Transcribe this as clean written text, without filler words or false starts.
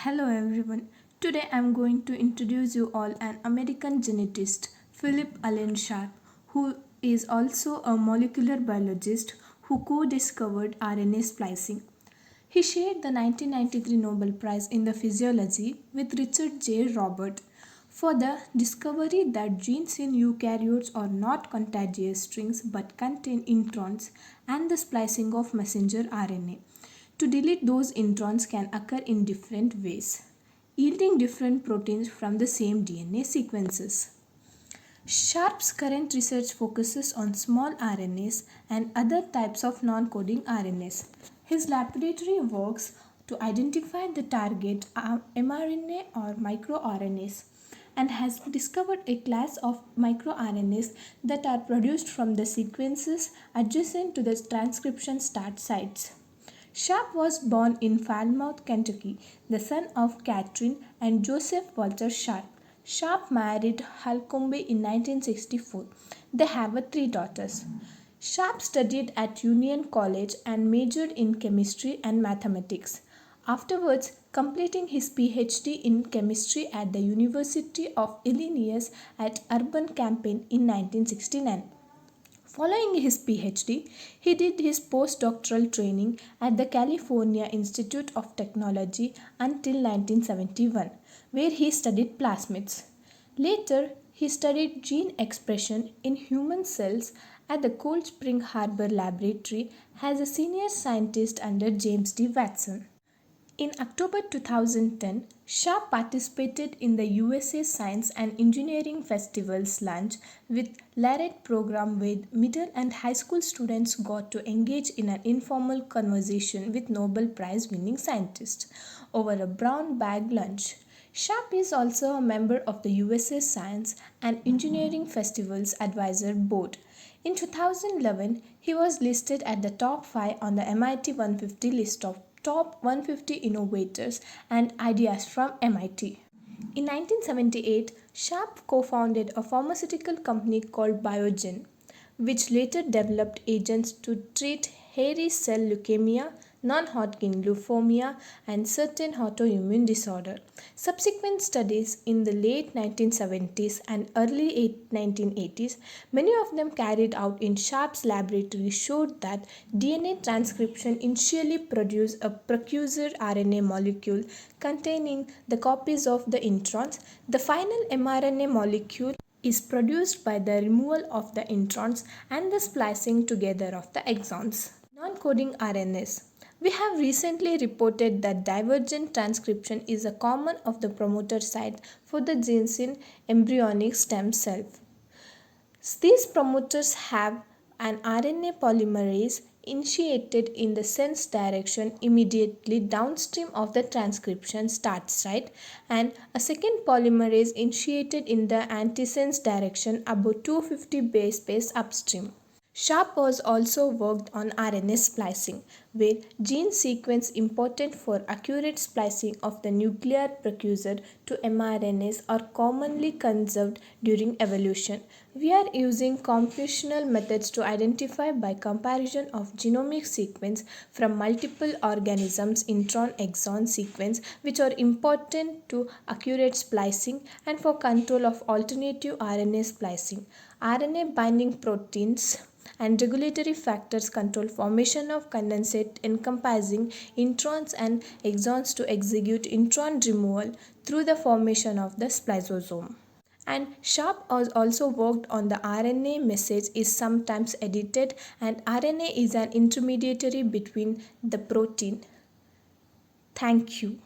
Hello everyone. Today I'm going to introduce you all an American geneticist, Philip Allen Sharp, who is also a molecular biologist who co-discovered RNA splicing. He shared the 1993 Nobel Prize in the Physiology with Richard J. Robert for the discovery that genes in eukaryotes are not contagious strings but contain introns and the splicing of messenger RNA. To delete those introns can occur in different ways, yielding different proteins from the same DNA sequences. Sharp's current research focuses on small RNAs and other types of non-coding RNAs. His laboratory works to identify the target mRNA or microRNAs and has discovered a class of microRNAs that are produced from the sequences adjacent to the transcription start sites. Sharp was born in Falmouth, Kentucky, the son of Catherine and Joseph Walter Sharp. Sharp married Holcombe in 1964. They have three daughters. Sharp studied at Union College and majored in chemistry and mathematics. Afterwards, completing his PhD in chemistry at the University of Illinois at Urbana-Champaign in 1969. Following his PhD, he did his postdoctoral training at the California Institute of Technology until 1971, where he studied plasmids. Later, he studied gene expression in human cells at the Cold Spring Harbor Laboratory as a senior scientist under James D. Watson. In October 2010, Sharp participated in the USA Science and Engineering Festival's lunch with Lariat program where middle and high school students got to engage in an informal conversation with Nobel Prize winning scientists over a brown bag lunch. Sharp is also a member of the USA Science and Engineering Festival's advisor board. In 2011, he was listed at the top 5 on the MIT 150 list of top 150 innovators and ideas from MIT. In 1978, Sharp co-founded a pharmaceutical company called Biogen, which later developed agents to treat hairy cell leukemia, non-Hodgkin lymphoma, and certain autoimmune disorder. Subsequent studies in the late 1970s and early 1980s, many of them carried out in Sharp's laboratory, showed that DNA transcription initially produced a precursor RNA molecule containing the copies of the introns. The final mRNA molecule is produced by the removal of the introns and the splicing together of the exons. Non-coding RNAs. We have recently reported that divergent transcription is a common of the promoter site for the genes in embryonic stem cells. These promoters have an RNA polymerase initiated in the sense direction immediately downstream of the transcription start site and a second polymerase initiated in the antisense direction about 250 base pairs upstream. Sharp was also worked on RNA splicing, where gene sequence important for accurate splicing of the nuclear precursor to mRNAs are commonly conserved during evolution. We are using computational methods to identify by comparison of genomic sequence from multiple organisms intron-exon sequence which are important to accurate splicing and for control of alternative RNA splicing. RNA binding proteins and regulatory factors control formation of condensate encompassing introns and exons to execute intron removal through the formation of the spliceosome. And Sharp has also worked on the RNA message is sometimes edited and RNA is an intermediary between the protein. Thank you.